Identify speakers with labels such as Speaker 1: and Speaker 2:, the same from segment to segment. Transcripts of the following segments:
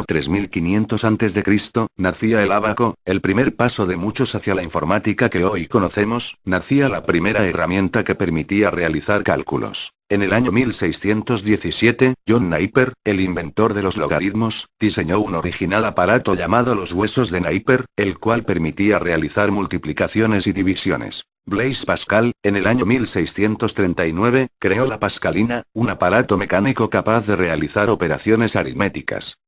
Speaker 1: 3500 a.C., nacía el ábaco, el primer paso de muchos hacia la informática que hoy conocemos, nacía la primera herramienta que permitía realizar cálculos. En el año 1617, John Napier, el inventor de los logaritmos, diseñó un original aparato llamado los huesos de Napier, el cual permitía realizar multiplicaciones y divisiones. Blaise Pascal, en el año 1639, creó la pascalina, un aparato mecánico capaz de realizar operaciones aritméticas.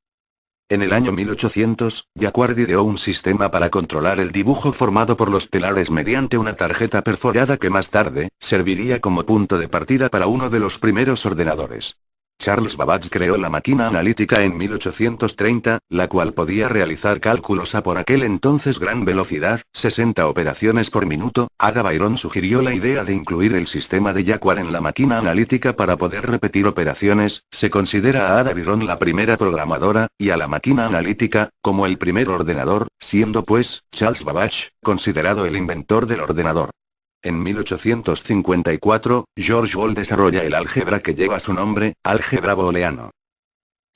Speaker 1: En el año 1800, Jacquard ideó un sistema para controlar el dibujo formado por los telares mediante una tarjeta perforada que más tarde, serviría como punto de partida para uno de los primeros ordenadores. Charles Babbage creó la máquina analítica en 1830, la cual podía realizar cálculos a por aquel entonces gran velocidad, 60 operaciones por minuto. Ada Byron sugirió la idea de incluir el sistema de Jacquard en la máquina analítica para poder repetir operaciones. Se considera a Ada Byron la primera programadora, y a la máquina analítica, como el primer ordenador, siendo pues, Charles Babbage, considerado el inventor del ordenador. En 1854, George Boole desarrolla el álgebra que lleva su nombre, álgebra booleano.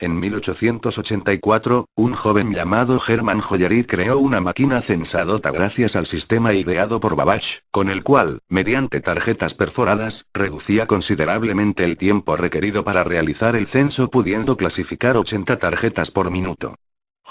Speaker 1: En 1884, un joven llamado Hermann Hollerith creó una máquina censadota gracias al sistema ideado por Babbage, con el cual, mediante tarjetas perforadas, reducía considerablemente el tiempo requerido para realizar el censo, pudiendo clasificar 80 tarjetas por minuto.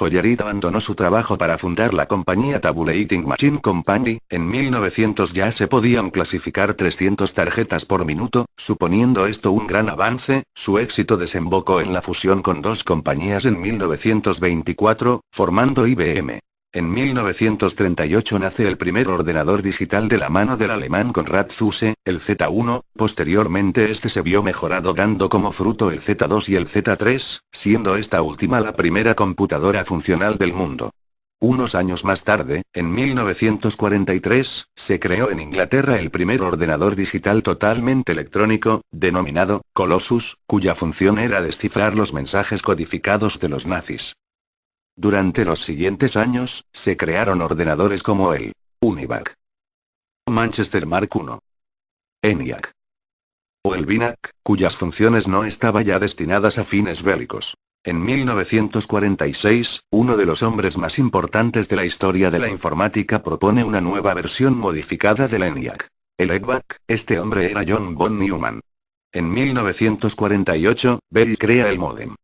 Speaker 1: Hollerith abandonó su trabajo para fundar la compañía Tabulating Machine Company. En 1900 ya se podían clasificar 300 tarjetas por minuto, suponiendo esto un gran avance. Su éxito desembocó en la fusión con dos compañías en 1924, formando IBM. En 1938 nace el primer ordenador digital de la mano del alemán Konrad Zuse, el Z1, posteriormente este se vio mejorado dando como fruto el Z2 y el Z3, siendo esta última la primera computadora funcional del mundo. Unos años más tarde, en 1943, se creó en Inglaterra el primer ordenador digital totalmente electrónico, denominado Colossus, cuya función era descifrar los mensajes codificados de los nazis. Durante los siguientes años, se crearon ordenadores como el UNIVAC, Manchester Mark I, ENIAC o el BINAC, cuyas funciones no estaban ya destinadas a fines bélicos. En 1946, uno de los hombres más importantes de la historia de la informática propone una nueva versión modificada del ENIAC. El EDVAC, este hombre era John von Neumann. En 1948, Bell crea el módem.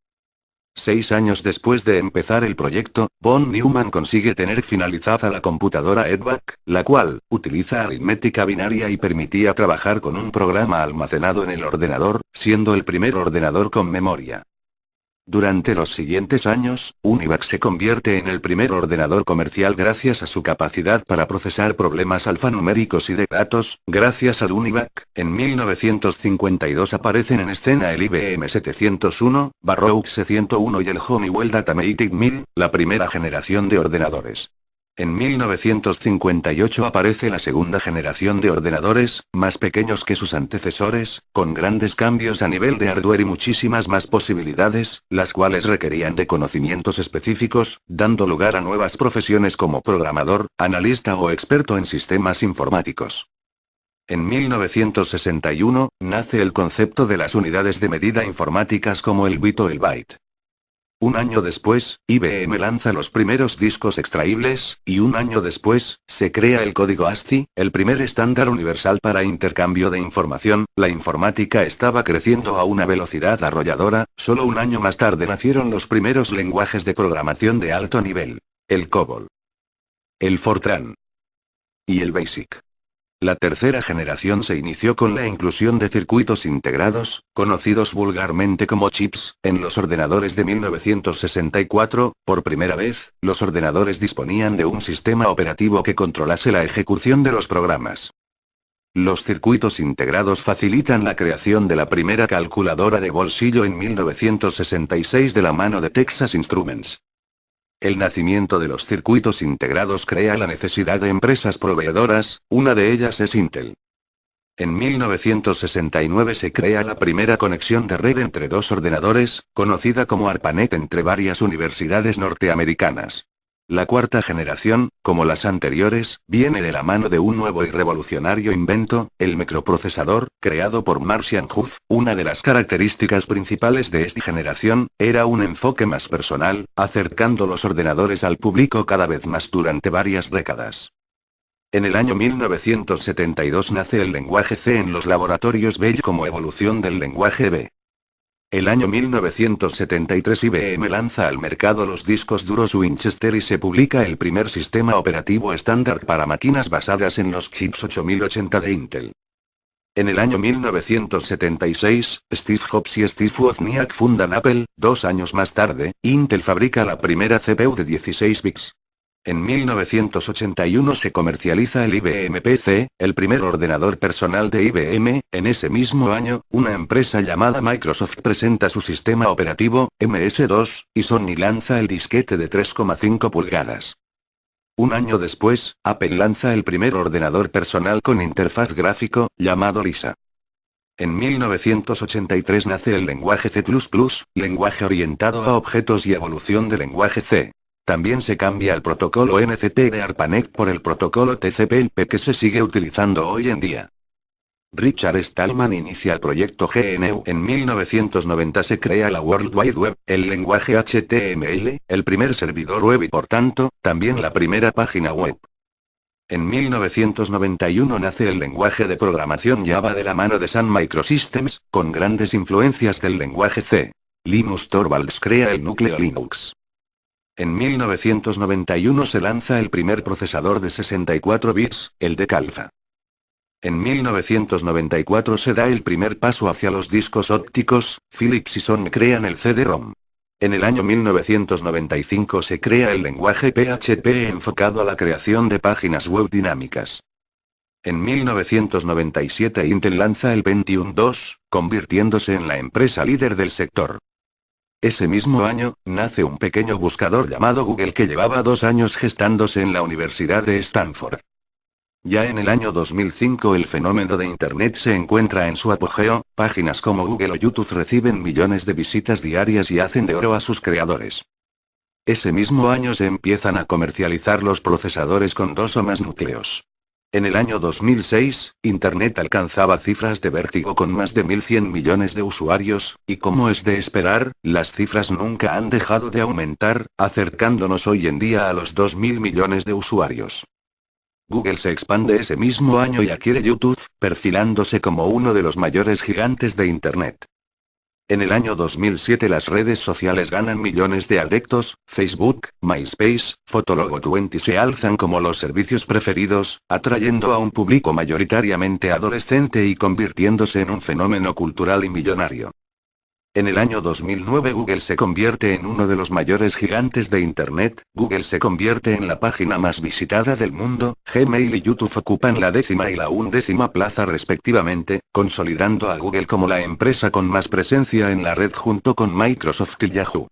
Speaker 1: 6 años después de empezar el proyecto, von Neumann consigue tener finalizada la computadora EDVAC, la cual, utiliza aritmética binaria y permitía trabajar con un programa almacenado en el ordenador, siendo el primer ordenador con memoria. Durante los siguientes años, UNIVAC se convierte en el primer ordenador comercial gracias a su capacidad para procesar problemas alfanuméricos y de datos. Gracias al UNIVAC, en 1952 aparecen en escena el IBM 701, Baroque C101 y el Honeywell Datamatic 1000, la primera generación de ordenadores. En 1958 aparece la segunda generación de ordenadores, más pequeños que sus antecesores, con grandes cambios a nivel de hardware y muchísimas más posibilidades, las cuales requerían de conocimientos específicos, dando lugar a nuevas profesiones como programador, analista o experto en sistemas informáticos. En 1961, nace el concepto de las unidades de medida informáticas como el bit o el byte. Un año después, IBM lanza los primeros discos extraíbles, y un año después, se crea el código ASCII, el primer estándar universal para intercambio de información. La informática estaba creciendo a una velocidad arrolladora. Solo un año más tarde nacieron los primeros lenguajes de programación de alto nivel: el COBOL, el Fortran y el BASIC. La tercera generación se inició con la inclusión de circuitos integrados, conocidos vulgarmente como chips, en los ordenadores de 1964. Por primera vez, los ordenadores disponían de un sistema operativo que controlase la ejecución de los programas. Los circuitos integrados facilitan la creación de la primera calculadora de bolsillo en 1966 de la mano de Texas Instruments. El nacimiento de los circuitos integrados crea la necesidad de empresas proveedoras, una de ellas es Intel. En 1969 se crea la primera conexión de red entre dos ordenadores, conocida como ARPANET entre varias universidades norteamericanas. La cuarta generación, como las anteriores, viene de la mano de un nuevo y revolucionario invento, el microprocesador, creado por Martian Huff. Una de las características principales de esta generación, era un enfoque más personal, acercando los ordenadores al público cada vez más durante varias décadas. En el año 1972 nace el lenguaje C en los laboratorios Bell como evolución del lenguaje B. El año 1973 IBM lanza al mercado los discos duros Winchester y se publica el primer sistema operativo estándar para máquinas basadas en los chips 8080 de Intel. En el año 1976, Steve Jobs y Steve Wozniak fundan Apple. 2 años más tarde, Intel fabrica la primera CPU de 16 bits. En 1981 se comercializa el IBM PC, el primer ordenador personal de IBM. En ese mismo año, una empresa llamada Microsoft presenta su sistema operativo, MS-2, y Sony lanza el disquete de 3,5 pulgadas. Un año después, Apple lanza el primer ordenador personal con interfaz gráfico, llamado Lisa. En 1983 nace el lenguaje C++, lenguaje orientado a objetos y evolución del lenguaje C. También se cambia el protocolo NCP de ARPANET por el protocolo TCP/IP que se sigue utilizando hoy en día. Richard Stallman inicia el proyecto GNU. En 1990 se crea la World Wide Web, el lenguaje HTML, el primer servidor web y por tanto, también la primera página web. En 1991 nace el lenguaje de programación Java de la mano de Sun Microsystems, con grandes influencias del lenguaje C. Linus Torvalds crea el núcleo Linux. En 1991 se lanza el primer procesador de 64 bits, el Decalza. En 1994 se da el primer paso hacia los discos ópticos. Philips y Sony crean el CD-ROM. En el año 1995 se crea el lenguaje PHP enfocado a la creación de páginas web dinámicas. En 1997 Intel lanza el Pentium II, convirtiéndose en la empresa líder del sector. Ese mismo año, nace un pequeño buscador llamado Google que llevaba 2 años gestándose en la Universidad de Stanford. Ya en el año 2005 el fenómeno de Internet se encuentra en su apogeo. Páginas como Google o YouTube reciben millones de visitas diarias y hacen de oro a sus creadores. Ese mismo año se empiezan a comercializar los procesadores con 2 o más núcleos. En el año 2006, Internet alcanzaba cifras de vértigo con más de 1.100 millones de usuarios, y como es de esperar, las cifras nunca han dejado de aumentar, acercándonos hoy en día a los 2.000 millones de usuarios. Google se expande ese mismo año y adquiere YouTube, perfilándose como uno de los mayores gigantes de Internet. En el año 2007 las redes sociales ganan millones de adeptos. Facebook, MySpace, Fotolog20 se alzan como los servicios preferidos, atrayendo a un público mayoritariamente adolescente y convirtiéndose en un fenómeno cultural y millonario. En el año 2009 Google se convierte en uno de los mayores gigantes de Internet. Google se convierte en la página más visitada del mundo. Gmail y YouTube ocupan la 10ª y la 11ª plaza respectivamente, consolidando a Google como la empresa con más presencia en la red junto con Microsoft y Yahoo.